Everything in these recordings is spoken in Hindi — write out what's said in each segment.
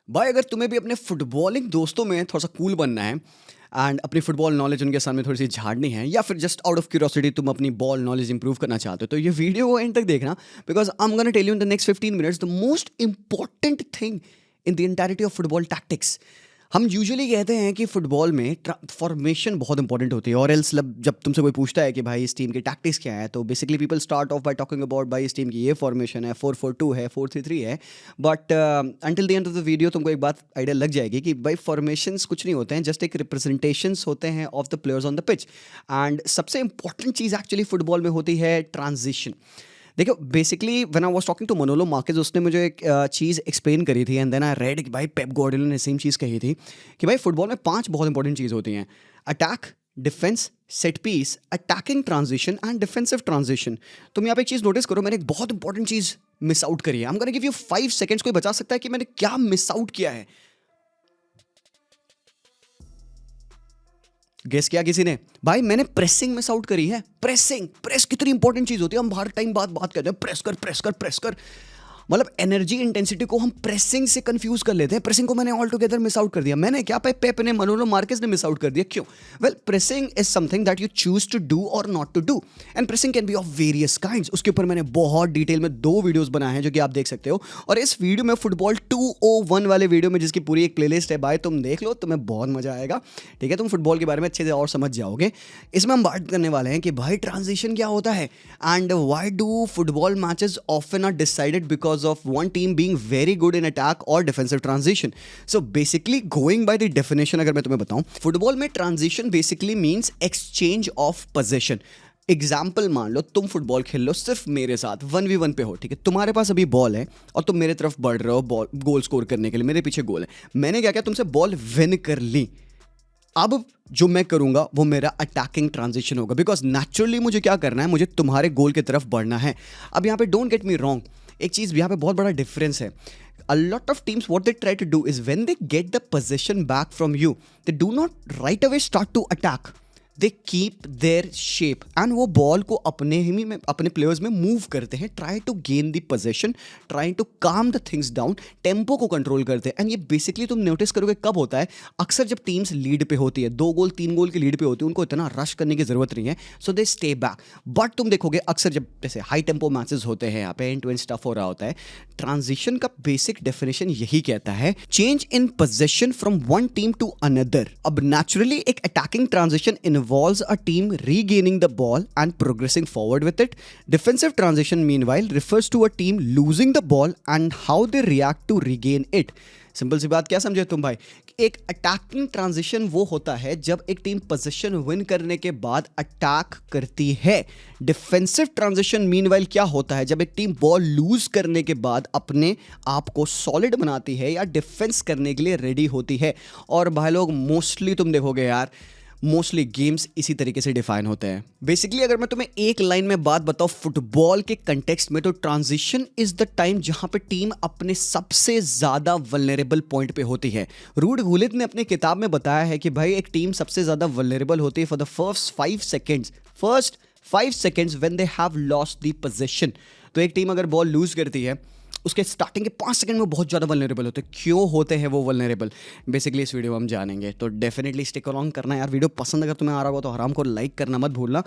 भाई अगर तुम्हें भी अपने फुटबॉलिंग दोस्तों में थोड़ा सा कूल बनना है एंड अपनी फुटबॉल नॉलेज उनके सामने थोड़ी सी झाड़नी है, या फिर जस्ट आउट ऑफ क्यूरियोसिटी तुम अपनी बॉल नॉलेज इंप्रूव करना चाहते हो, तो ये वीडियो को एंड तक देखना, because I am gonna tell you in the next 15 minutes the most important thing in the entirety of football tactics. हम यूजुअली कहते हैं कि फुटबॉल में फॉर्मेशन बहुत इंपॉर्टेंट होती है, और एल्स जब तुमसे कोई पूछता है कि भाई इस टीम की टैक्टिक्स क्या है, तो basically people start of bye talking about भाई इस टीम की ये फॉर्मेशन है, 4-4-2 है, 4-3-3 है। But until the end of the video तुमको एक बात आइडिया लग जाएगी कि भाई फॉर्मेशंस कुछ नहीं होते हैं, जस्ट एक रिप्रेजेंटेशंस होते हैं of the players on the pitch. And सबसे इंपॉर्टेंट चीज़ एक्चुअली फुटबॉल में होती है ट्रांजिशन। देखो basically when I was talking to Manolo Marquez, उसने मुझे एक चीज़ एक्सप्लेन करी थी, एंड देन आई रेड कि भाई पेप गार्डियोला ने सेम चीज़ कही थी कि भाई फुटबॉल में 5 बहुत इंपॉर्टेंट चीज़ होती हैं: attack, defence, set piece, attacking transition and defensive transition. तुम यहाँ पे एक चीज़ नोटिस करो, मैंने एक बहुत इंपॉर्टेंट चीज़ मिस आउट करी है। आई am gonna give you 5 seconds. कोई बता सकता है कि मैंने क्या मिस आउट किया है? गेस किया किसी ने? भाई मैंने प्रेसिंग मिस आउट करी है। प्रेस कितनी इंपॉर्टेंट चीज होती है। हम हर टाइम बात करते हैं प्रेस कर प्रेस कर प्रेस कर, मतलब एनर्जी इंटेंसिटी को हम प्रेसिंग से कंफ्यूज कर लेते हैं। प्रेसिंग को मैंने ऑल टुगेदर मिस आउट कर दिया। मैंने क्या, पेप ने, मनोलो मार्केस ने मिस आउट कर दिया। क्यों? Well, pressing is something that you choose to do और not to do, and pressing can be of various kinds. उसके ऊपर मैंने बहुत डिटेल में 2 वीडियोस बनाए हैं जो कि आप देख सकते हो, और इस वीडियो में फुटबॉल 201 वाले वीडियो में, जिसकी पूरी एक प्लेलिस्ट है भाई, तुम देख लो, तुम्हें बहुत मजा आएगा। ठीक है, तुम फुटबॉल के बारे में अच्छे से और समझ जाओगे। इसमें हम बात करने वाले हैं कि भाई ट्रांजिशन क्या होता है, and why do football matches often are decided because of one team being very good in attack or defensive transition. So basically going by the definition, अगर मैं तुम्हें बताऊं, फुटबॉल में transition basically means exchange of possession. Example मान लो तुम फुटबॉल खेल लो सिर्फ मेरे साथ 1v1 पे हो, ठीक है, तुम्हारे पास अभी बॉल है और तुम मेरे तरफ बढ़ रहे हो बॉल गोल स्कोर करने के लिए, मेरे पीछे गोल है। मैंने क्या किया, तुमसे बॉल विन कर ली। अब जो मैं करूंगा वो मेरा अटैकिंग ट्रांजिशन होगा, बिकॉज नेचुरली मुझे क्या करना है, मुझे तुम्हारे गोल की तरफ बढ़ना है। अब यहाँ पे डोंट गेट मी रॉन्ग, एक चीज़ यहाँ पे बहुत बड़ा डिफरेंस है। A lot of teams, what they try to do is when they get the possession back from you, they do not right away start to attack. They keep their shape, and वो बॉल को अपने ही में, अपने प्लेयर्स में मूव करते हैं, try to gain the possession, try to calm the things down, tempo को कंट्रोल करते हैं। एंड ये बेसिकली तुम नोटिस करोगे कब होता है, अक्सर जब टीम्स लीड पे होती है, 2 गोल 3 गोल की लीड पे होती है, उनको इतना रश करने की जरूरत नहीं है, सो दे स्टे बैक। बट तुम देखोगे अक्सर जब जैसे हाई टेम्पो मैचेस होते हैं, यहाँ पे एंड टू एंड स्टफ हो रहा होता है, ट्रांजिशन का बेसिक डेफिनेशन यही कहता है, change in possession from one team to another. अब नेचुरली एक attacking transition involves a team regaining the ball and progressing forward with it. Defensive transition meanwhile refers to a team losing the ball and how they react to regain it. Simple सी बात, क्या समझे तुम भाई? एक अटैकिंग ट्रांजिशन वो होता है जब एक टीम पोजीशन विन करने के बाद अटैक करती है। डिफेंसिव ट्रांजिशन मीनवाइल क्या होता है, जब एक टीम बॉल लूज करने के बाद अपने आप को सॉलिड बनाती है या डिफेंस करने के लिए रेडी होती है। और भाई लोग मोस्टली तुम देखोगे यार, मोस्टली गेम्स इसी तरीके से डिफाइन होते हैं। बेसिकली अगर मैं तुम्हें एक लाइन में बात बताऊं फुटबॉल के कंटेक्स्ट में, तो ट्रांजिशन इज द टाइम जहां पे टीम अपने सबसे ज्यादा वल्नरेबल पॉइंट पे होती है। रूड गुलित ने अपनी किताब में बताया है कि भाई एक टीम सबसे ज्यादा वल्नरेबल होती है for the first 5 seconds when they have lost the position. तो एक टीम अगर बॉल लूज करती है, उसके स्टार्टिंग के 5 सेकंड में बहुत ज़्यादा वल्नरेबल होते हैं। क्यों होते हैं वो वल्नरेबल, बेसिकली इस वीडियो में हम जानेंगे। तो डेफिनेटली स्टिक अलोंग करना यार। वीडियो पसंद अगर तुम्हें आ रहा हो तो आराम को लाइक करना मत भूलना।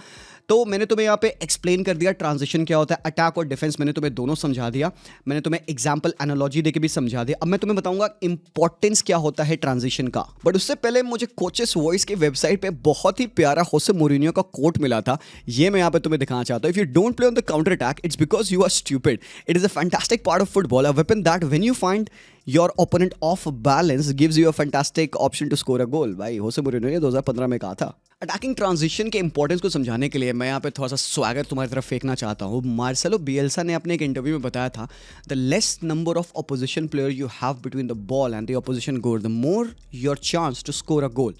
तो मैंने तुम्हें यहाँ पे एक्सप्लेन कर दिया ट्रांजिशन क्या होता है, अटैक और डिफेंस मैंने तुम्हें दोनों समझा दिया। मैंने तुम्हें एग्जाम्पल एनालॉजी देके भी समझा दिया। अब मैं तुम्हें बताऊंगा इंपॉर्टेंस क्या होता है ट्रांजिशन का। बट उससे पहले मुझे कोचेस वॉइस की वेबसाइट पे बहुत ही प्यारा होसे मोरिनियो का कोट मिला था, ये मैं यहाँ पे तुम्हें दिखाना चाहता हूँ। If you don't play on the counter attack, it's because you are stupid. It is a fantastic part of football, a weapon that when you find your opponent off balance gives you a fantastic option to score a goal। भाई होसे मोरिनियो ने 2015 में कहा था। अटैकिंग ट्रांजिशन के इंपॉर्टेंस को समझाने के लिए मैं यहाँ पे थोड़ा सा स्वैगर तुम्हारी तरफ फेंकना चाहता हूँ। मार्सेलो बिएल्सा ने अपने एक इंटरव्यू में बताया था, the less number of opposition player you have between the ball and the opposition goal, the more your chance to score a goal.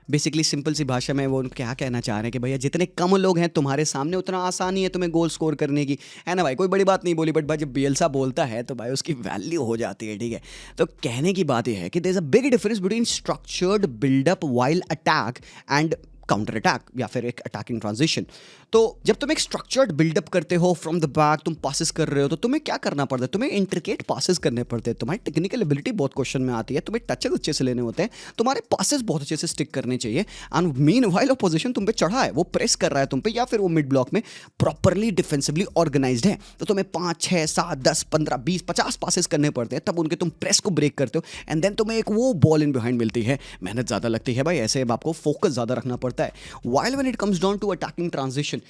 Basically simple सी भाषा में वो क्या कहना चाह रहे हैं कि भैया जितने कम लोग हैं तुम्हारे सामने, उतना आसानी है तुम्हें गोल स्कोर करने की, है ना भाई? कोई बड़ी बात नहीं बोली, बट भाई जब बिएल्सा बोलता है तो भाई उसकी वैल्यू हो जाती है। ठीक है, तो कहने की बात यह है कि there is a big difference between structured buildup while attack and counter attack या फिर एक अटैकिंग ट्रांजिशन। तो जब तुम एक स्ट्रक्चर्ड बिल्डअप करते हो फ्रॉम द बैक, तुम पासेस कर रहे हो, तो तुम्हें क्या करना पड़ता है? तुम्हें इंट्रिकेट पासेस करने पड़ते हैं। तुम्हारी टेक्निकल एबिलिटी बहुत क्वेश्चन में आती है, तुम्हें टचेस अच्छे से लेने होते हैं, तुम्हारे पासेस बहुत अच्छे से स्टिक करने चाहिए। एंड मीनवाइल ऑपोजिशन तुम पे चढ़ा है, वो प्रेस कर रहा है तुम पे, या फिर वो मिड ब्लॉक में प्रॉपरली डिफेंसिवली ऑर्गेनाइज्ड है, तो तुम्हें 5 6 7 10 15 20 50 पासेस करने पड़ते हैं, तब उनके तुम प्रेस को ब्रेक करते हो एंड देन तुम्हें एक वो बॉल इन बिहाइंड मिलती है। मेहनत ज़्यादा लगती है भाई, ऐसे आपको फोकस ज़्यादा रखना पड़ता है। While when it comes down to attacking transition,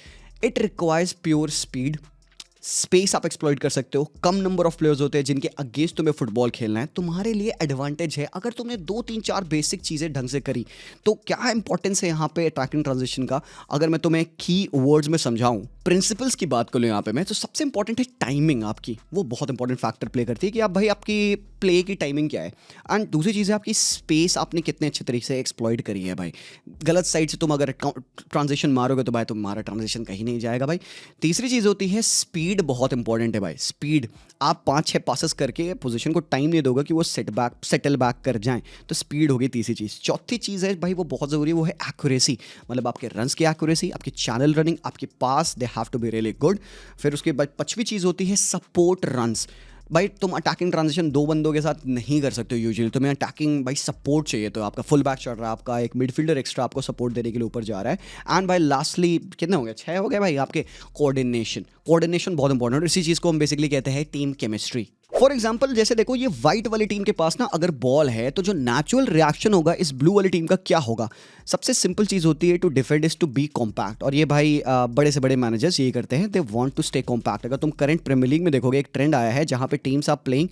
it requires pure speed. Space आप एक्सप्लॉइट कर सकते हो, कम नंबर ऑफ प्लेयर्स होते हैं जिनके अगेंस्ट तुम्हें फुटबॉल खेलना है, तुम्हारे लिए एडवांटेज है अगर तुमने 2 3 4 बेसिक चीज़ें ढंग से करी। तो क्या इंपॉर्टेंस है यहाँ पे अटैकिंग ट्रांजिशन का? अगर मैं तुम्हें की वर्ड्स में समझाऊं, प्रिंसिपल्स की बात करूँ यहाँ पे मैं, तो सबसे इंपॉर्टेंट है टाइमिंग आपकी। वो बहुत इंपॉर्टेंट फैक्टर प्ले करती है कि आप भाई आपकी प्ले की टाइमिंग क्या है। एंड दूसरी चीज़ है आपकी स्पेस, आपने कितने अच्छे तरीके से एक्सप्लॉइट करी है भाई। गलत साइड से तुम अगर ट्रांजिशन मारोगे तो भाई तुम्हारा ट्रांजिशन कहीं नहीं जाएगा भाई। तीसरी चीज़ होती है स्पीड, बहुत इंपॉर्टेंट है भाई स्पीड। आप 5 6 पासेस करके पोजीशन को टाइम नहीं दोगे कि वो सेटल बैक कर जाएं, तो स्पीड होगी तीसरी चीज़। चौथी चीज़ है भाई वो बहुत ज़रूरी है, वो है एक्यूरेसी, मतलब आपके रन्स की एक्यूरेसी, आपकी चैनल रनिंग, आपके पास they have to be really good. फिर उसके बाद 5वीं चीज़ होती है सपोर्ट रन्स। भाई तुम अटैकिंग ट्रांजिशन 2 बंदों के साथ नहीं कर सकते हो यूजुअली, तुम्हें अटैकिंग भाई सपोर्ट चाहिए। तो आपका फुल बैक चल रहा है, आपका एक मिडफील्डर एक्स्ट्रा आपको सपोर्ट देने के लिए ऊपर जा रहा है। एंड भाई लास्टली कितने हो गए? 6 हो गए भाई आपके। कोऑर्डिनेशन बहुत इंपॉर्टेंट है, इसी चीज़ को हम बेसिकली कहते हैं टीम केमिस्ट्री। फॉर एग्जाम्पल जैसे देखो ये वाइट वाली टीम के पास ना अगर बॉल है, तो जो नेचुरल रिएक्शन होगा इस ब्लू वाली टीम का क्या होगा? सबसे सिंपल चीज़ होती है to defend is to be compact. और ये भाई बड़े से बड़े मैनेजर्स यही करते हैं, they want to stay compact. अगर तुम करंट प्रीमियर लीग में देखोगे एक ट्रेंड आया है जहाँ पे teams are playing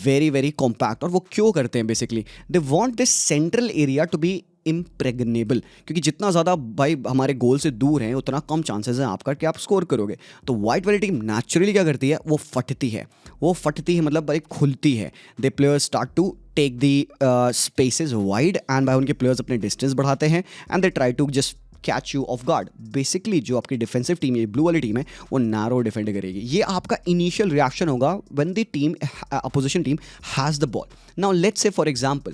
very very compact. और वो क्यों करते हैं? Basically they want this central area to be impregnable, क्योंकि जितना ज़्यादा भाई हमारे गोल से दूर हैं उतना कम चांसेस हैं आपका कि आप स्कोर करोगे। तो वाइट वाली टीम नेचुरली क्या करती है? वो फटती है मतलब भाई खुलती है। They players start to take the spaces wide and भाई उनके प्लेयर्स अपने डिस्टेंस बढ़ाते हैं and they try to just catch you off guard. Basically जो आपकी डिफेंसिव टीम है, ब्लू वाली टीम है, वो नैरो डिफेंड करेगी। ये आपका इनिशियल रिएक्शन होगा when the team opposition team has the ball. Now let's say for example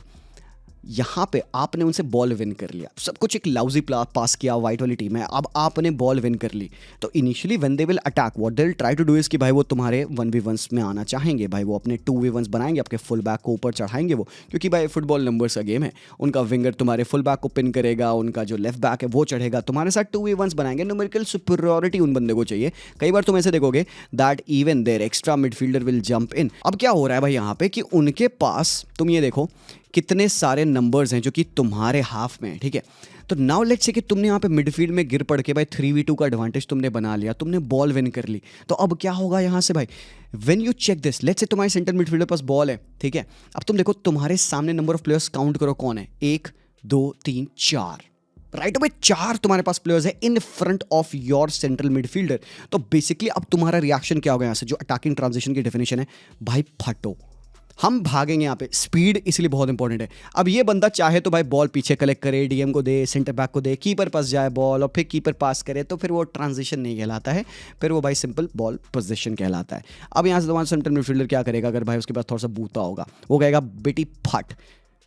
यहाँ पे आपने उनसे बॉल विन कर लिया, सब कुछ एक लाउजी पास किया, वाइट वाली टीम है, अब आपने बॉल विन कर ली। तो initially when they will attack, what they will try to do is कि भाई वो तुम्हारे 1v1s में आना चाहेंगे। भाई वो अपने 2v1s बनाएंगे, आपके फुल बैक को ऊपर चढ़ाएंगे वो, क्योंकि भाई फुटबॉल नंबर्स का गेम है। उनका विंगर तुम्हारे फुल बैक को पिन करेगा, उनका जो लेफ्ट बैक है वो चढ़ेगा, तुम्हारे साथ 2v1s बनाएंगे। न्यूमेरिकल सुपीरियरिटी उन बंदे को चाहिए। कई बार तुम ऐसे देखोगे that even there extra midfielder will jump in. अब क्या हो रहा है भाई यहाँ पे कि उनके पास, तुम ये देखो कितने सारे नंबर्स हैं जो कि तुम्हारे हाफ में है, ठीक है। तो नाउ लेट्स से कि तुमने यहाँ पे मिडफील्ड में गिर पड़ के भाई 3v2 का एडवांटेज तुमने बना लिया, तुमने बॉल विन कर ली। तो अब क्या होगा यहाँ से भाई, when you check this, let's say तुम्हारे सेंटर मिडफील्डर पास बॉल है, ठीक है। अब तुम देखो तुम्हारे सामने नंबर ऑफ प्लेयर्स काउंट करो कौन है, 1 2 3 4, राइट भाई 4 तुम्हारे पास प्लेयर्स है in front of your central midfielder. तो बेसिकली अब तुम्हारा रिएक्शन क्या होगा यहाँ से, जो अटैकिंग ट्रांजिशन की डेफिनेशन है, भाई फटो, हम भागेंगे यहाँ पे। स्पीड इसलिए बहुत इंपॉर्टेंट है। अब ये बंदा चाहे तो भाई बॉल पीछे कलेक्ट करे, डीएम को दे, सेंटर बैक को दे, कीपर पास जाए बॉल और फिर कीपर पास करे, तो फिर वो ट्रांजिशन नहीं कहलाता है, फिर वो भाई सिंपल बॉल पोजीशन कहलाता है। अब यहाँ से तुम्हारा सेंट्रल मिडफील्डर क्या करेगा, अगर भाई उसके पास थोड़ा सा बूता होगा, वो कहेगा बेटी फट,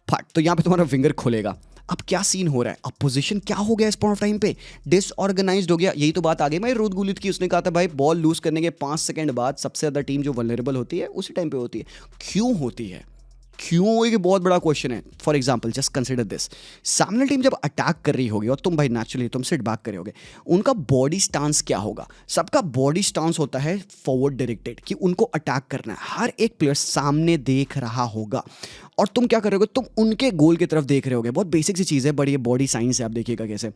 तो यहाँ पे तुम्हारा फिंगर खुलेगा। अब क्या सीन हो रहा है, अब पोजीशन क्या हो गया इस पॉइंट ऑफ टाइम पे, डिसऑर्गेनाइज्ड हो गया। यही तो बात आ गई भाई रुद गुलित की, उसने कहा था भाई बॉल लूज करने के 5 सेकंड बाद सबसे ज्यादा टीम जो वल्नरेबल होती है उसी टाइम पे होती है। क्यों होती है, क्यों, ये बहुत बड़ा क्वेश्चन है। For example just consider this, सामने टीम जब अटैक कर रही होगी और तुम भाई नेचुरली तुम सिट बैक करे होगे, उनका बॉडी स्टांस क्या होगा? सबका बॉडी स्टांस होता है फॉरवर्ड डायरेक्टेड, कि उनको अटैक करना है। हर एक प्लेयर सामने देख रहा होगा और तुम क्या कर रहे होगे, तुम उनके गोल की तरफ देख रहे होगे। बहुत बेसिक सी चीज़ है, बड़ी बॉडी साइंस है, आप देखिएगा कैसे।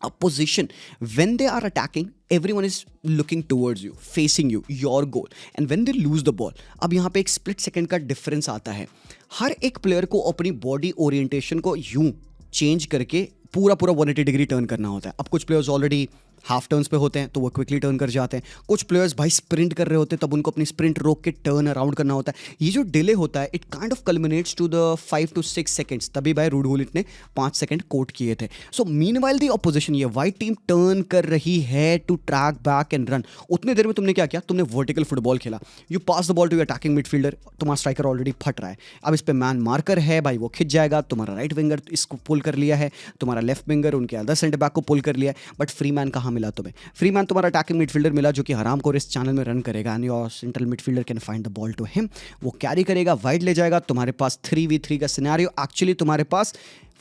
Opposition, when they are attacking, everyone is looking towards you, facing you, your goal, and when they lose the ball, अब यहाँ पे एक स्प्लिट सेकंड का डिफरेंस आता है। हर एक प्लेयर को अपनी बॉडी ओरिएंटेशन को यूं चेंज करके पूरा 180 डिग्री टर्न करना होता है। अब कुछ प्लेयर्स ऑलरेडी हाफ टर्न्स पे होते हैं तो वो क्विकली टर्न कर जाते हैं, कुछ प्लेयर्स भाई स्प्रिंट कर रहे होते हैं तब उनको अपनी स्प्रिंट रोक के टर्न अराउंड करना होता है। ये जो डिले होता है it kind of culminates to the 5 to 6 seconds, तभी भाई रूड गुलिट ने 5 सेकंड कोट किए थे। सो मीनवाइल द ऑपोजिशन, ये वाइट टीम टर्न कर रही है to track back and run, उतने देर में तुमने क्या किया, तुमने वर्टिकल फुटबॉल खेला, you pass the ball to your attacking midfielder, तुम्हारा स्ट्राइकर ऑलरेडी फट रहा है, अब इस पे मैन मार्कर है भाई, वो खिंच जाएगा, तुम्हारा राइट विंगर इसको पुल कर लिया है, तुम्हारा लेफ्ट विंगर, उनके अदर सेंटर बैक को पुल कर लिया, बट फ्री मैन कहाँ मिला तुम्हें? फ्री मैन तुम्हारा अटैकिंग मिडफील्डर मिला जो कि हराम को इस चैनल में रन करेगा, and your central midfielder can find the ball to him, वो कैरी करेगा, वाइड ले जाएगा, तुम्हारे पास 3v3 का सिनेरियो, एक्चुअली तुम्हारे पास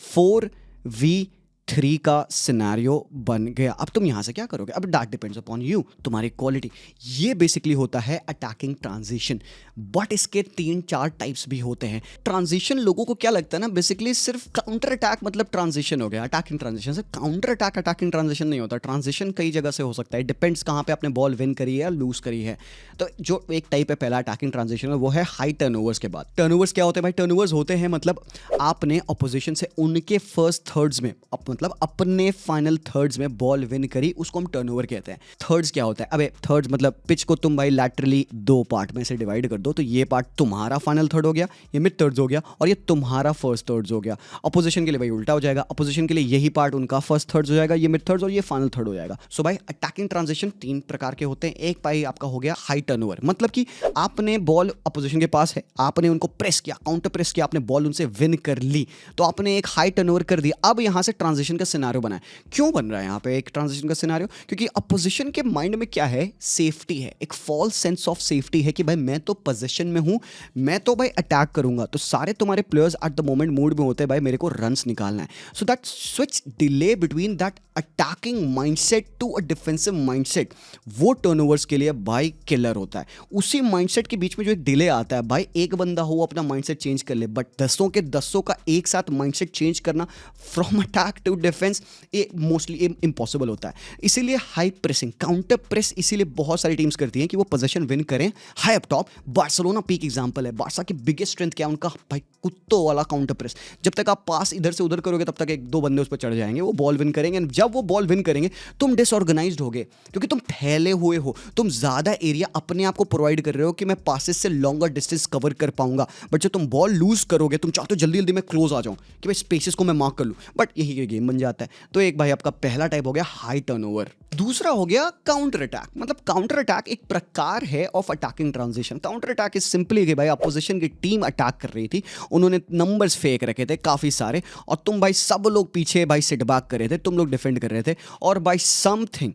4v3 का सिनेरियो बन गया। अब तुम यहां से क्या करोगे? अब दैट डिपेंड्स अपॉन यू, तुम्हारी क्वालिटी। ये बेसिकली होता है अटैकिंग ट्रांजिशन, बट इसके 3-4 टाइप्स भी होते हैं। ट्रांजिशन लोगों को क्या लगता है ना, बेसिकली सिर्फ काउंटर अटैक मतलब ट्रांजिशन हो गया, अटैकिंग ट्रांजिशन। सिर्फ काउंटर अटैक अटैकिंग ट्रांजिशन नहीं होता, ट्रांजिशन कई जगह से हो सकता है, डिपेंड्स कहां पे आपने बॉल विन करी है या लूज करी है। तो जो एक टाइप है पहला अटैकिंग ट्रांजिशन, वो है हाई टर्नओवर्स के बाद। टर्नओवर्स क्या होते हैं भाई? टर्नओवर्स होते हैं मतलब आपने अपोजिशन से उनके फर्स्ट थर्ड्स में मतलब अपने फाइनल थर्ड्स में बॉल विन करी, उसको हम टर्नओवर कहते हैं। थर्ड्स क्या होता है? अबे थर्ड्स मतलब पिच को तुम भाई लैटरली 2 पार्ट में से डिवाइड कर दो, तो ये पार्ट तुम्हारा फाइनल थर्ड हो गया, ये मिड थर्ड्स हो गया, और ये तुम्हारा फर्स्ट थर्ड्स हो गया। अपोजिशन के लिए भाई उल्टा हो जाएगा, अपोजिशन के लिए यही पार्ट उनका फर्स्ट थर्ड्स हो जाएगा, ये मिड थर्ड्स, और ये फाइनल थर्ड हो जाएगा। सो भाई अटैकिंग ट्रांजिशन 3 प्रकार के होते हैं। एक भाई आपका हो गया हाई टर्नओवर, मतलब कि आपने बॉल अपोजिशन के पास है, आपने उनको प्रेस किया, काउंटर प्रेस किया, आपने बॉल उनसे विन कर ली, तो आपने एक हाई टर्नओवर कर दिया। अब यहां से ट्रांजिशन का सिनेरियो बना है। क्यों बन रहा है यहाँ पे एक ट्रांजिशन का सिनेरियो? क्योंकि अपोजिशन के माइंड में क्या है? सेफ्टी है, एक फॉल्स सेंस ऑफ सेफ्टी है कि भाई मैं तो पोजीशन में हूं, मैं तो भाई अटैक करूंगा, तो सारे तुम्हारे players at the moment mood में होते हैं भाई मेरे को रन्स निकालना है। So that switch delay between that attacking mindset to a defensive mindset, वो टर्नओवर्स के लिए भाई किलर होता है। उसी माइंडसेट के बीच में जो एक डिले आता है भाई, एक बंदा हो अपना माइंडसेट चेंज कर ले, बट 10 के 10 का एक साथ माइंडसेट चेंज करना फ्रॉम अटैक टू डिफेंस, ये मोस्टली इम्पॉसिबल होता है। इसीलिए हाई प्रेसिंग, काउंटर प्रेस इसीलिए बहुत सारी टीम्स करती हैं कि वो पोजीशन विन करें high up top. Barcelona peak example है। बार्सा की बिगेस्ट स्ट्रेंथ क्या है? उनका भाई कुत्तों वाला काउंटर प्रेस। जब तक आप पास इधर से उधर करोगे तब तक 1-2 बंदे उस पर चढ़ जाएंगे, वो बॉल विन करेंगे। जब वो बॉल विन करेंगे तुम डिसऑर्गेनाइज्ड होगे, क्योंकि तुम फैले हुए हो, तुम ज्यादा एरिया अपने आप को प्रोवाइड कर रहे हो कि मैं पासेस से लॉन्गर डिस्टेंस कवर कर पाऊंगा। बट जब तुम बॉल लूज करोगे, तुम चाहते हो जल्दी जल्दी मैं क्लोज आ जाऊं कि भाई स्पेसेस को मैं मार्क कर लूं, बट यही गेम बन जाता है। तो एक भाई आपका पहला टाइप हो गया हाई टर्नओवर। दूसरा हो गया काउंटर अटैक। मतलब काउंटर अटैक एक प्रकार है of attacking transition. Counter attack is simply कि भाई अपोजिशन की टीम अटैक कर रही थी, उन्होंने नंबर्स फेंक रखे थे काफी सारे, और तुम भाई सब लोग पीछे भाई सिट बैक कर रहे थे, तुम लोग डिफेंड कर रहे थे, और भाई समथिंग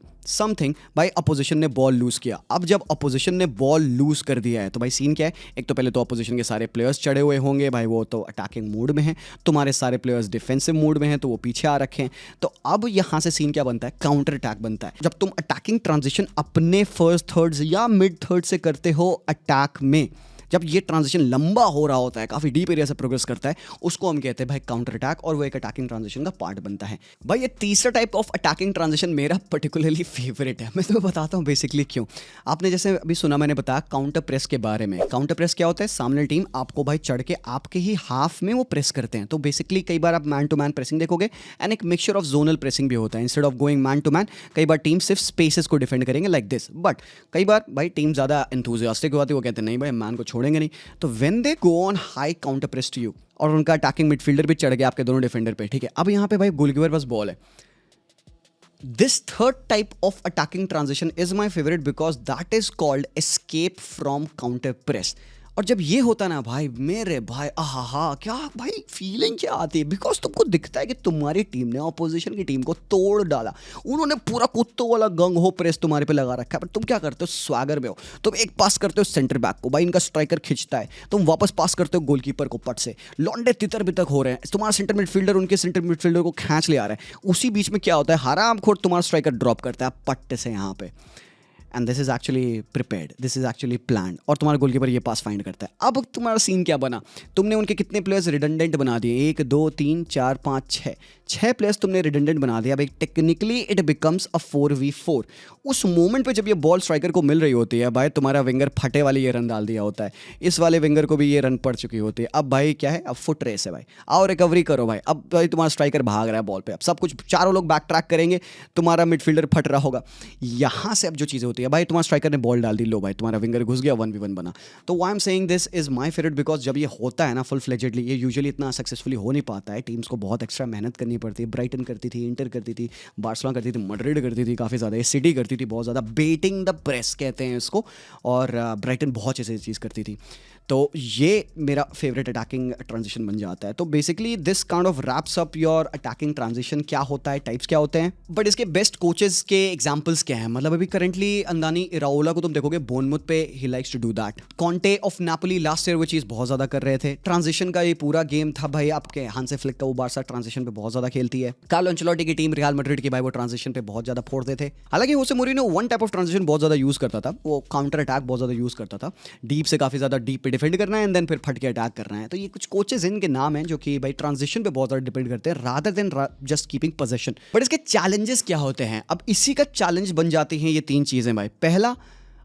भाई अपोजिशन ने बॉल लूज किया। अब जब अपोजिशन ने बॉल लूज कर दिया है तो भाई सीन क्या है? एक तो पहले तो अपोजिशन के सारे प्लेयर्स चढ़े हुए होंगे भाई, वो तो अटैकिंग मूड में हैं, तुम्हारे सारे प्लेयर्स डिफेंसिव मूड में हैं तो वो पीछे आ रखे हैं। तो अब यहां से सीन क्या बनता है? काउंटर अटैक बनता है। जब तुम अटैकिंग ट्रांजिशन अपने फर्स्ट थर्ड्स या मिड थर्ड से करते हो अटैक में, जब ये ट्रांजिशन लंबा हो रहा होता है, काफी डीप एरिया से प्रोग्रेस करता है, उसको हम कहते हैं भाई काउंटर अटैक, और वो एक अटैकिंग ट्रांजिशन का पार्ट बनता है। भाई ये तीसरा टाइप ऑफ अटैकिंग ट्रांजिशन मेरा पर्टिकुलरली फेवरेट है। मैं तुम्हें बताता हूँ बेसिकली क्यों। आपने जैसे अभी सुना, मैंने बताया काउंटर प्रेस के बारे में। काउंटर प्रेस क्या होता है? सामने टीम आपको भाई चढ़ के आपके ही हाफ में वो प्रेस करते हैं। तो बेसिकली कई बार आप मैन टू मैन प्रेसिंग देखोगे, एंड एक मिक्सचर ऑफ जोनल प्रेसिंग भी होता है। Instead of going man to man, कई बार टीम सिर्फ स्पेसेस को डिफेंड करेंगे लाइक दिस, बट कई बार भाई टीम ज्यादा एंथुसियास्टिक होती है, वो कहते हैं नहीं भाई मैन को छोड़ेंगे नहीं। तो when they go on high counter press to you, और उनका अटैकिंग मिडफील्डर भी चढ़ गया आपके दोनों डिफेंडर पे, ठीक है। अब यहाँ पे भाई गोलकीपर पास बॉल है। This third type of attacking transition is my favorite because that is called escape from counter press. और जब ये होता ना भाई, मेरे भाई आहा क्या भाई फीलिंग क्या आती है, बिकॉज तुमको दिखता है कि तुम्हारी टीम ने ऑपोजिशन की टीम को तोड़ डाला, उन्होंने पूरा कुत्तों वाला गंग हो प्रेस तुम्हारे पे लगा रखा है, पर तुम क्या करते हो? स्वागर में हो, तुम एक पास करते हो सेंटर बैक को, भाई इनका स्ट्राइकर खिंचता है, तुम वापस पास करते हो गोलकीपर को पट से, लौंडे तितर बितक हो रहे हैं, तुम्हारा सेंटर मिडफील्डर उनके सेंटर मिडफील्डर को खींच ले आ रहा है। उसी बीच में क्या होता है? हरामखोर तुम्हारा स्ट्राइकर ड्रॉप करता है पट्टे से यहाँ पे, and this is actually prepared, this is actually planned, और तुम्हारा गोलकीपर ये पास फाइंड करता है। अब तुम्हारा सीन क्या बना? तुमने उनके कितने प्लेयर्स रिडंडेंट बना दिए? 1 2 3 4 5 6 प्लेयर्स तुमने रिडंडेंट बना दिया। अब technically it becomes a 4v4। उस मोमेंट पे जब ये बॉल स्ट्राइकर को मिल रही होती है भाई, तुम्हारा विंगर फटे वाली ये रन डाल दिया होता है, इस वाले विंगर को भी ये रन पड़ चुकी होती है। अब भाई क्या है? अब फुट रेस है भाई, आओ रिकवरी करो भाई। अब भाई तुम्हारा स्ट्राइकर भाग रहा है बॉल पे, अब सब कुछ चारों लोग बैक ट्रैक करेंगे, तुम्हारा मिडफील्डर फट रहा होगा। यहाँ से अब जो चीज़ें होती है भाई, तुम्हारा स्ट्राइकर ने बॉल डाल दी, लो भाई तुम्हारा विंगर घुस गया, 1v1 बना। तो I am saying this is my favourite because जब ये होता है ना फुल फ्लेजेडली, ये यूजुअली इतना सक्सेसफुली हो नहीं पाता है, टीम्स को बहुत एक्स्ट्रा मेहनत करनी पड़ती है। ब्राइटन करती थी, इंटर करती थी, बार्सिलोना करती थी, मैड्रिड करती थी काफ़ी ज़्यादा, सिटी करती थी बहुत ज़्यादा, बेटिंग द प्रेस कहते हैं इसको, और ब्राइटन बहुत अच्छी चीज़ करती थी। तो ये मेरा फेवरेट अटैकिंग ट्रांजिशन बन जाता है। तो basically this kind of wraps up your attacking transition. क्या होता है, टाइप्स क्या होते हैं, बट इसके बेस्ट कोचेस के एग्जांपल्स क्या हैं। मतलब अभी करंटली अंदानी इराओला को तुम देखोगे बोर्नमouth पे, he likes to do that. Conte of Napoli last year वो चीज़ बहुत ज़्यादा कर रहे थे। ट्रांजिशन का ये पूरा गेम था भाई, आपके हांसे फ्लिक का वो बारसा ट्रांजिशन पे बहुत ज़्यादा खेलती है। कार्लो एंचेलोटी की टीम रियल मैड्रिड की भाई वो ट्रांजिशन पे बहुत ज़्यादा फोड़ते थे। हालांकि होसे Moreno one type of transition बहुत ज़्यादा यूज़ करता था, वो काउंटर अटैक बहुत ज़्यादा यूज़ करता था। डीप से काफ़ी ज़्यादा डीप पे डिफेंड करना है एंड देन फिर फट के अटैक करना है। तो ये कुछ कोचेस इनके नाम हैं जो कि भाई ट्रांजिशन पे बहुत ज़्यादा डिपेंड करते हैं rather than just keeping position. But इसके चैलेंजेस क्या होते हैं, अब इसी का चैलेंज बन जाती हैं ये तीन चीज़ें भाई। पहला,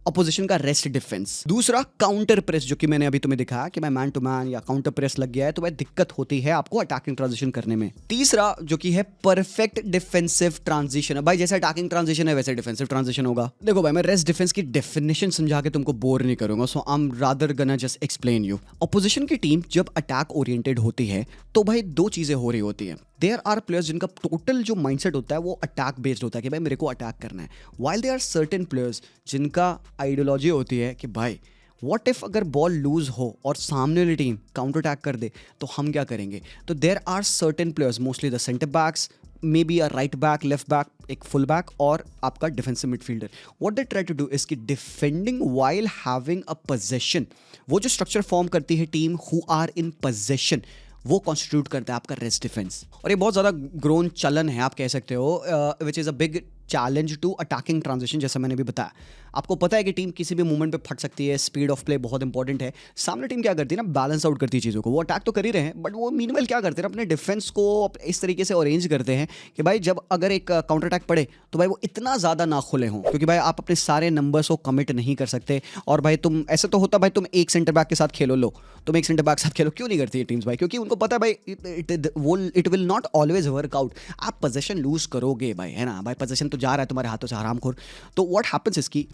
अपोजिशन का रेस्ट डिफेंस। दूसरा, काउंटर प्रेस, जो कि मैंने अभी तुम्हें दिखाया कि मैं मैन टू मैन या काउंटर प्रेस लग गया है तो भाई दिक्कत होती है आपको अटैकिंग ट्रांजिशन करने में। तीसरा जो कि है परफेक्ट डिफेंसिव ट्रांजिशन। भाई जैसे अटैकिंग ट्रांजिशन है वैसे डिफेंसिव ट्रांजिशन होगा। देखो भाई, मैं रेस्ट डिफेंस की डेफिनेशन समझा के तुमको बोर नहीं करूंगा, सो आई एम रादर गना जस्ट एक्सप्लेन यू। अपोजिशन की टीम जब अटैक ओरिएंटेड होती है तो भाई दो चीजें हो रही होती है। देयर आर प्लेयर्स जिनका टोटल जो माइंडसेट होता है वो अटैक बेस्ड होता है कि भाई मेरे को अटैक करना है, while there are certain players जिनका आइडियोलॉजी होती है कि भाई व्हाट इफ अगर बॉल लूज हो और सामने वाली टीम काउंटर अटैक कर दे तो हम क्या करेंगे। तो there are certain players, mostly the center backs, may be a right back, left back, एक फुल बैक और आपका defensive midfielder. What they try to do is कि defending while having a possession, वो जो स्ट्रक्चर फॉर्म करती है team who are in possession, वो कॉन्स्टिट्यूट करता है आपका रेस्ट डिफेंस। और ये बहुत ज़्यादा ग्रोन चलन है आप कह सकते हो, which is a big challenge to attacking transition. जैसा मैंने भी बताया, आपको पता है कि टीम किसी भी मूवमेंट पे फट सकती है, स्पीड ऑफ प्ले बहुत इंपॉर्टेंट है। सामने टीम क्या करती है ना, बैलेंस आउट करती है चीज़ों को। वो अटैक तो कर ही रहे हैं बट वो मीनवेल क्या करते हैं, अपने डिफेंस को इस तरीके से अरेंज करते हैं कि भाई जब अगर एक काउंटर अटैक पड़े तो भाई वो इतना ज़्यादा ना खुले हों, क्योंकि भाई आप अपने सारे नंबर्स को कमिट नहीं कर सकते। और भाई तुम ऐसा तो होता भाई तुम एक सेंटर बैक के साथ खेलो, लो तुम एक सेंटर बैक के साथ खेलो, क्यों नहीं करती है टीम्स भाई, क्योंकि उनको पता है भाई it will not always work out. आप पोजीशन लूज करोगे भाई, है ना भाई, पोजीशन तो जा रहा है तुम्हारे हाथों से हरामखोर। तो व्हाट हैपेंस इज की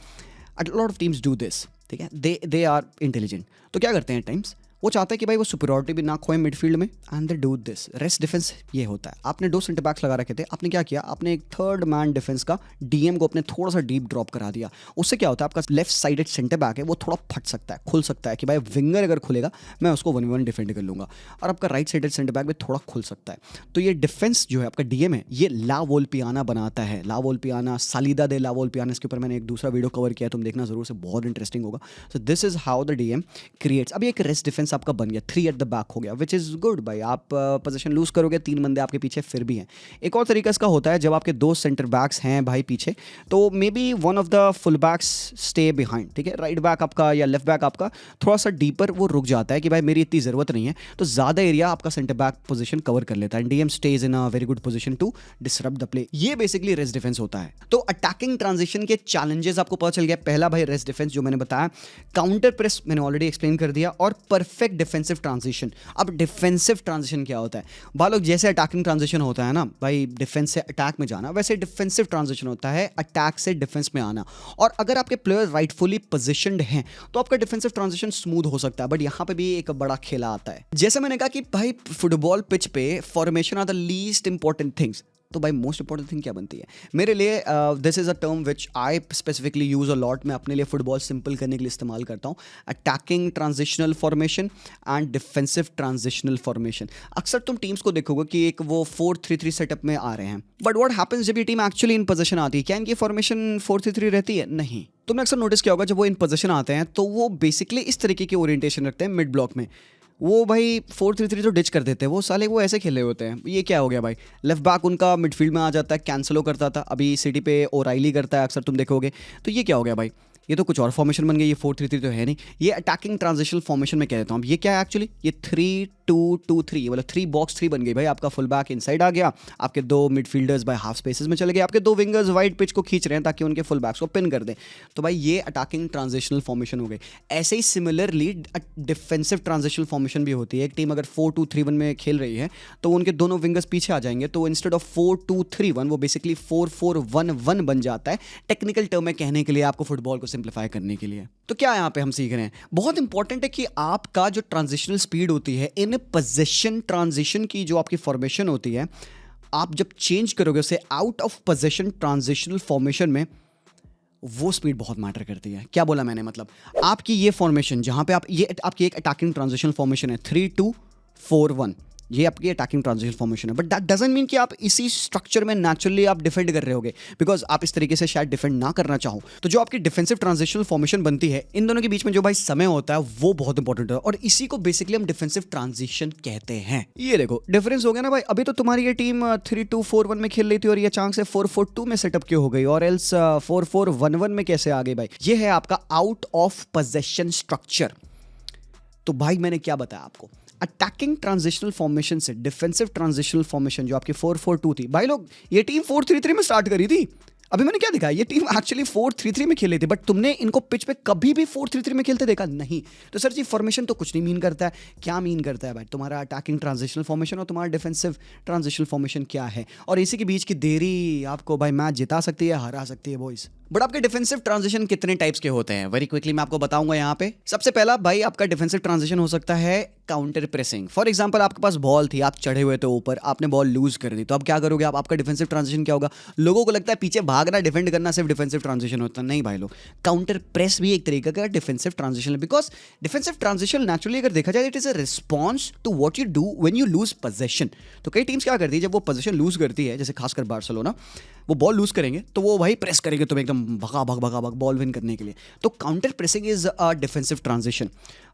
a lot of teams do this, ठीक है, they are intelligent। तो क्या करते हैं टाइम्स, वो चाहता है कि भाई वो सुपीरियरिटी भी ना खोए मिडफील्ड में, and they do this rest defence. ये होता है, आपने दो सेंटर बैक्स लगा रखे थे, आपने क्या किया, आपने एक थर्ड मैन डिफेंस का डीएम को अपने थोड़ा सा डीप ड्रॉप करा दिया। उससे क्या होता है, आपका लेफ्ट साइडेड सेंटर बैक है वो थोड़ा फट सकता है, खुल सकता है कि भाई विंगर अगर खुलेगा मैं उसको 1v1 डिफेंड कर लूँगा, और आपका राइट साइडेड सेंटर बैक भी थोड़ा खुल सकता है। तो ये डिफेंस जो है आपका डीएम है, ये ला वोल्पियाना बनाता है। ला वोल्पियाना, सालिदा दे ला वोल्पियाना, इसके ऊपर मैंने एक दूसरा वीडियो कवर किया, तुम देखना जरूर से, बहुत इंटरेस्टिंग होगा। So this is how the DM creates. अब एक रेस्ट डिफेंस आपका बन गया, 3 एट द बैक हो गया, विच इज़ गुड भाई। आप पोजीशन लूज करोगे, 3 बंदे आपके पीछे फिर भी हैं। एक और तरीका इसका होता है, जब आपके 2 सेंटर बैक्स हैं भाई पीछे, तो maybe one of the full backs stay behind, ठीक है, राइट बैक आपका या लेफ्ट बैक आपका थोड़ा सा डीपर वो रुक जाता है कि भाई मेरी इतनी ज़रूरत नहीं है, तो ज़्यादा एरिया आपका सेंटर बैक पोजीशन कवर कर लेता है। DM stays in a very good position to disrupt the play. ये बेसिकली रेस्ट डिफेंस होता है। तो अटैकिंग ट्रांजिशन के चैलेंजेस आपको पता चल गया। पहला भाई रेस्ट डिफेंस जो मैंने बताया, काउंटर प्रेस मैंने ऑलरेडी एक्सप्लेन कर दिया, और परफेक्ट डिफेंसिव ट्रांजिशन। अब डिफेंसिव ट्रांजिशन क्या होता है बालोग, जैसे अटैकिंग ट्रांजिशन होता है ना भाई, डिफेंस से अटैक में जाना, वैसे डिफेंसिव ट्रांजिशन होता है अटैक से डिफेंस में आना। और अगर आपके प्लेयर राइटफुली पोजीशनड हैं तो आपका डिफेंसिव ट्रांजिशन स्मूथ हो सकता है। बट यहाँ पे भी एक बड़ा खेला आता है। जैसे मैंने कहा कि भाई फुटबॉल पिच पे formation are the least important things, तो भाई मोस्ट इंपॉर्टेंट थिंग क्या बनती है मेरे लिए, this is a term which I specifically use a lot. मैं अपने लिए फुटबॉल सिंपल करने के लिए इस्तेमाल करता हूँ, attacking transitional formation and defensive transitional formation. अक्सर तुम टीम्स को देखोगे कि एक वो 4-3-3 सेटअप में आ रहे हैं, बट व्हाट हैपेंस जब ये टीम एक्चुअली इन पोजीशन आती है, क्या इनकी फॉर्मेशन 4-3-3 रहती है? नहीं। तुमने अक्सर नोटिस किया होगा जब वो इन पोजीशन आते हैं तो वो बेसिकली इस तरीके की ओरिएंटेशन रखते हैं मिड ब्लॉक में। वो भाई 4-3-3 तो डिच कर देते हैं, वो साले वो ऐसे खेले होते हैं। ये क्या हो गया भाई, लेफ्ट बैक उनका मिडफील्ड में आ जाता है, कैंसलो करता था, अभी सिटी पे ओराइली करता है अक्सर तुम देखोगे। तो ये क्या हो गया भाई, ये तो कुछ और फॉर्मेशन बन गई, ये 4-3-3 तो है नहीं, ये अटैकिंग ट्रांजिशनल फॉर्मेशन में कह देता हूँ। ये क्या है एक्चुअली, ये 3-2-2-3, मतलब 3 बॉक्स 3 बन गई भाई। आपका फुल बैक इनसाइड आ गया, आपके 2 मिडफील्डर्स भाई हाफ स्पेसेस में चले गए, आपके 2 विंगर्स वाइड पिच को खींच रहे हैं ताकि उनके फुल बैक्स को पिन कर दें। तो भाई ये अटैकिंग ट्रांजिशनल फॉर्मेशन हो गई। ऐसे ही सिमिलरली डिफेंसिव ट्रांजिशनल फॉर्मेशन भी होती है। एक टीम अगर 4-2-3-1 में खेल रही है तो उनके दोनों विंगर्स पीछे आ जाएंगे, तो इंस्टेड ऑफ 4-2-3-1 वो बेसिकली 4-4-1-1 बन जाता है, टेक्निकल टर्म में कहने के लिए, आपको फुटबॉल को सिंप्लीफाई करने के लिए। तो क्या यहाँ पे हम सीख रहे हैं, बहुत इंपॉर्टेंट है कि आपका जो ट्रांजिशनल स्पीड होती है इन पोजीशन ट्रांजिशन की, जो आपकी फॉर्मेशन होती है, आप जब चेंज करोगे उसे out of position transitional formation में, वो स्पीड बहुत मैटर करती है। क्या बोला मैंने, मतलब आपकी ये फॉर्मेशन जहाँ पे आप ये आपकी एक अटैकिंग ट्रांजिशन फॉर्मेशन है 3-2-4-1, ये आपकी अटैकिंग ट्रांजिशन फॉर्मेशन है, बट दैट डजंट मीन कि आप इसी स्ट्रक्चर में नेचुरली आप डिफेंड कर रहे होगे, बिकॉज आप इस तरीके से शायद डिफेंड ना करना चाहो। तो जो आपकी डिफेंसिव ट्रांजिशनल फॉर्मेशन बनती है, इन दोनों के बीच में जो भाई समय होता है वो बहुत इंपॉर्टेंट है, और इसी को बेसिकली हम डिफेंसिव ट्रांजिशन कहते हैं। ये देखो डिफरेंस हो गया ना भाई। अभी तो तुम्हारी ये टीम 3-2-4-1 में खेल रही थी और ये अचानक से 4-4-2 में सेटअप क्यों हो गई, और एल्स 4-4-1-1 में कैसे आ गई भाई? ये है आपका आउट ऑफ पोजेशन स्ट्रक्चर। तो भाई मैंने क्या बताया आपको, अटैकिंग ट्रांजिशनल फॉर्मेशन से डिफेंसिव ट्रांजिशनल फॉर्मेशन जो आपकी 4-4-2 थी, भाई लोग ये टीम 4-3-3 में स्टार्ट करी थी। अभी मैंने क्या दिखाया, ये टीम एक्चुअली 4-3-3 में खेल रही थी, बट तुमने इनको पिच पे कभी भी 4-3-3 में खेलते देखा नहीं। तो सर जी फॉर्मेशन तो कुछ नहीं मीन करता है। क्या मीन करता है भाई? तुम्हारा अटैकिंग ट्रांजिशनल फॉर्मेशन और तुम्हारा डिफेंसिव ट्रांजिशनल फॉर्मेशन क्या है, और इसी के बीच की देरी आपको भाई मैच जिता सकती है, हरा सकती है बॉयज। बट आपके डिफेंसिव ट्रांजिशन कितने टाइप्स के होते हैं, वेरी क्विकली मैं आपको बताऊंगा यहाँ पे। सबसे पहला भाई आपका डिफेंसिव ट्रांजिशन हो सकता है काउंटर प्रेसिंग। फॉर एग्जांपल आपके पास बॉल थी, आप चढ़े हुए थे ऊपर, आपने बॉल लूज कर दी, तो अब क्या करोगे आप? आपका डिफेंसिव ट्रांजिशन क्या होगा? लोगों को लगता है पीछे भागना डिफेंड करना सिर्फ डिफेंसिव ट्रांजिशन होता है, नहीं भाई लोग, काउंटर प्रेस भी एक तरीके का डिफेंसिव ट्रांजिशन है, बिकॉज डिफेंसिव ट्रांजिशन नेचुरली अगर देखा जाए it is a response to what you do when you lose possession. तो कई टीम्स क्या करती है, जब वो पोजेशन लूज करती है, जैसे खासकर बार्सिलोना, वो बॉल लूज करेंगे तो वो भाई प्रेस करेंगे तुम एकदम भगा भग भगा भग बॉल विन करने के लिए। तो counter pressing is a defensive transition,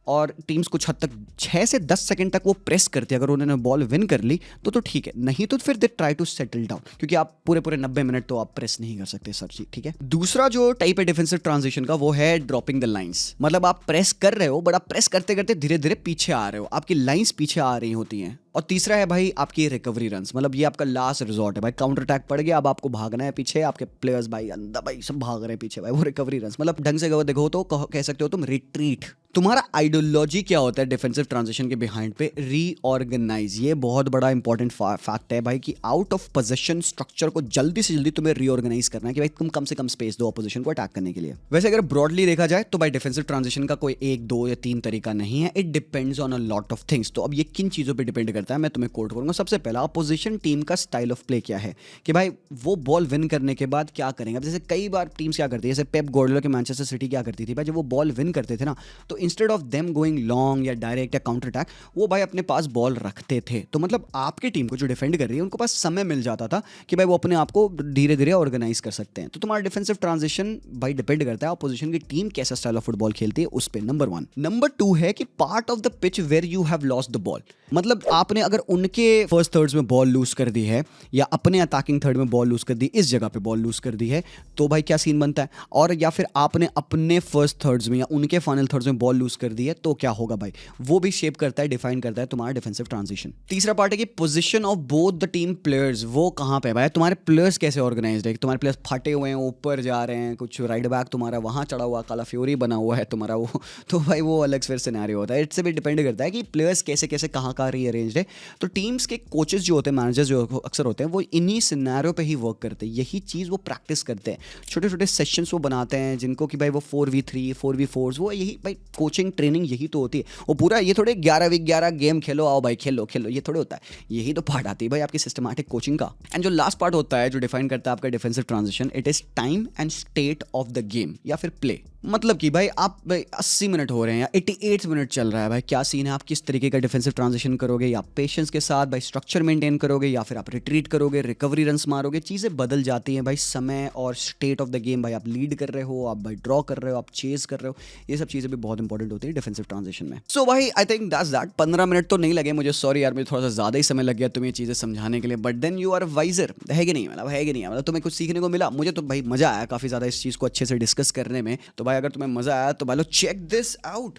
और टीम्स कुछ हद तक 6 से 10 सेकंड तक वो प्रेस करती है। अगर उन्होंने बॉल विन कर ली तो ठीक है, नहीं तो फिर they try to settle down, क्योंकि आप पूरे 90 मिनट तो आप प्रेस नहीं कर सकते सर जी, ठीक है। दूसरा जो टाइप है डिफेंसिव ट्रांजिशन का, वो है ड्रॉपिंग द लाइंस। मतलब आप प्रेस कर रहे हो बट आप प्रेस करते करते धीरे धीरे पीछे आ रहे हो, आपकी लाइंस पीछे आ रही होती हैं। और तीसरा है भाई आपकी रिकवरी रन्स, मतलब ये आपका लास्ट रिजॉर्ट है भाई। काउंटर अटैक पड़ गया, अब आपको भागना है पीछे, आपके प्लेयर्स भाई अंदर भाई सब भाग रहे हैं पीछे भाई, वो रिकवरी रन्स। मतलब ढंग से देखो तो कह सकते हो तुम रिट्रीट। तुम्हारा आइडियोलॉजी क्या होता है डिफेंसिव ट्रांजिशन के बिहाइंड पे? रीऑर्गेनाइज। ये बहुत बड़ा इंपॉर्टेंट फैक्ट है भाई कि आउट ऑफ पोजीशन स्ट्रक्चर को जल्दी से जल्दी तुम्हें रीऑर्गेनाइज करना है कि भाई तुम कम से कम स्पेस दो अपोजिशन को अटैक करने के लिए। वैसे अगर ब्रॉडली देखा जाए तो भाई डिफेंसिव ट्रांजिशन का कोई 1, 2 या 3 तरीका नहीं है, it depends on a lot of things. तो अब ये किन चीजों पर डिपेंड करता है मैं तुम्हें कोट करूंगा। सबसे पहला, अपोजिशन टीम का स्टाइल ऑफ प्ले क्या है, कि भाई वो बॉल विन करने के बाद क्या करेंगे। अब जैसे कई बार टीम्स क्या करती है, जैसे पेप गार्डियोला के मैनचेस्टर सिटी क्या करती थी भाई, जब वो बॉल विन करते थे ना, तो instead of them going long या डायरेक्ट या काउंटर अटैक, वो भाई अपने पास बॉल रखते थे। तो मतलब आपकी टीम को जो डिफेंड कर रही है उनको पास समय मिल जाता था कि भाई वो अपने आप को धीरे धीरे ऑर्गेनाइज कर सकते हैं। तो तुम्हारा डिफेंसिव ट्रांजिशन भाई डिपेंड करता है अपोजिशन की टीम कैसा स्टाइल ऑफ फुटबॉल खेलती है उस पर, नंबर 1। नंबर 2 है कि part of the pitch where you have lost the ball. मतलब आपने अगर उनके फर्स्ट थर्ड्स में बॉल लूज कर दी है या अपने अटैकिंग थर्ड में बॉल लूज कर दी, इस जगह पे बॉल लूज कर दी है, तो भाई क्या सीन बनता है। और या फिर आपने अपने फर्स्ट थर्ड्स में या उनके फाइनल थर्ड्स में बॉल लूज कर दी है, तो क्या होगा भाई, वो भी शेप करता है, डिफाइन करता है तुम्हारा डिफेंसिव ट्रांजिशन। तीसरा पार्ट है कि position of both the team players, वो कहां पे है भाई, तुम्हारे प्लेयर्स कैसे ऑर्गेनाइज्ड है। तुम्हारे प्लेयर्स फटे हुए हैं, ऊपर जा रहे हैं, कुछ राइट बैक तुम्हारा वहां चढ़ा हुआ काला फ्यूरी बना हुआ है तुम्हारा वो, तो भाई वो अलग फिर सिनेरियो होता है। इससे भी डिपेंड करता है कि प्लेयर्स कैसे कैसे कहाँ रीअरेंज्ड है। तो टीम्स के कोचेस जो होते हैं, मैनेजर्स जो अक्सर होते हैं, वो इन्हीं सिनेरियो पे ही वर्क करते हैं, यही चीज़ वो प्रैक्टिस करते हैं। छोटे छोटे सेशंस वो बनाते हैं जिनको कि भाई वो 4v3 4v4, वो यही भाई कोचिंग ट्रेनिंग यही तो होती है। वो पूरा ये थोड़े 11v11 गेम खेलो, आओ भाई खेलो खेलो, ये थोड़े होता है। यही तो पार्ट आती है भाई आपकी सिस्टमैटिक कोचिंग का। एंड जो लास्ट पार्ट होता है जो डिफाइन करता है आपका defensive transition, it is time and state of the game या फिर प्ले। मतलब कि भाई आप भाई 80 मिनट हो रहे हैं या 88 मिनट चल रहा है, भाई क्या सीन है, आप किस तरीके का डिफेंसिव ट्रांजिशन करोगे, या पेशेंस के साथ भाई स्ट्रक्चर मेंटेन करोगे, या फिर आप रिट्रीट करोगे, रिकवरी रन्स मारोगे। चीज़ें बदल जाती हैं भाई, समय और स्टेट ऑफ द गेम, भाई आप लीड कर रहे हो, आप भाई ड्रॉ कर रहे हो, आप चेज कर रहे हो, ये सब चीज़ें भी बहुत इंपॉर्टेंट होती है डिफेंसिव ट्रांजिशन में। सो भाई I think that's that. 15 minute तो नहीं लगे मुझे, सॉरी यार, मुझे थोड़ा सा ज़्यादा ही समय लग गया तुम्हें ये चीज़ें समझाने के लिए, but then you are wiser, है कि नहीं, मतलब है कि नहीं, मतलब तुम्हें कुछ सीखने को मिला। मुझे तो भाई मज़ा आया काफ़ी ज़्यादा इस चीज़ को अच्छे से डिस्कस करने में। तो भाई अगर तुम्हें मज़ा आया तो भाई लो चेक दिस आउट,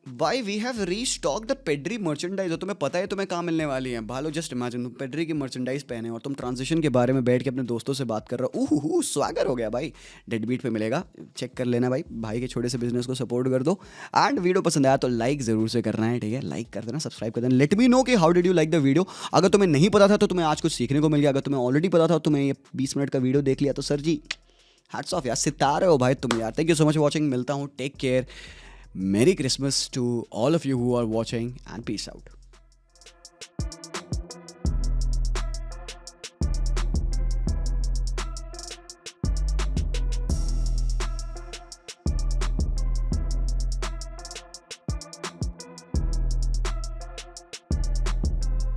भाई we have restock the Pedri merchandise. और तुम्हें पता है तुम्हें कहाँ मिलने वाली है भालो, जस्ट इमेजिन तुम पेड्री की मर्चेंडाइज पहने और तुम ट्रांजिशन के बारे में बैठ के अपने दोस्तों से बात कर रहे हो, ओह स्वागर हो गया भाई, डेड बीट पे मिलेगा, चेक कर लेना भाई के छोटे से बिजनेस को सपोर्ट कर दो। एंड वीडियो पसंद आया तो लाइक जरूर से करना है, ठीक है, लाइक कर देना, सब्सक्राइब कर देना, लेट मी नो कि how did you like the video. अगर तुम्हें नहीं पता था तो तुम्हें आज कुछ सीखने को मिल गया, अगर तुम्हें ऑलरेडी पता था तुम्हें ये 20 मिनट का वीडियो देख लिया तो सर जी हैट्स ऑफ यार, सितारे हो भाई तुम यार। Thank you so much watching, मिलता हूँ, take care, merry Christmas to all of you who are watching and peace out.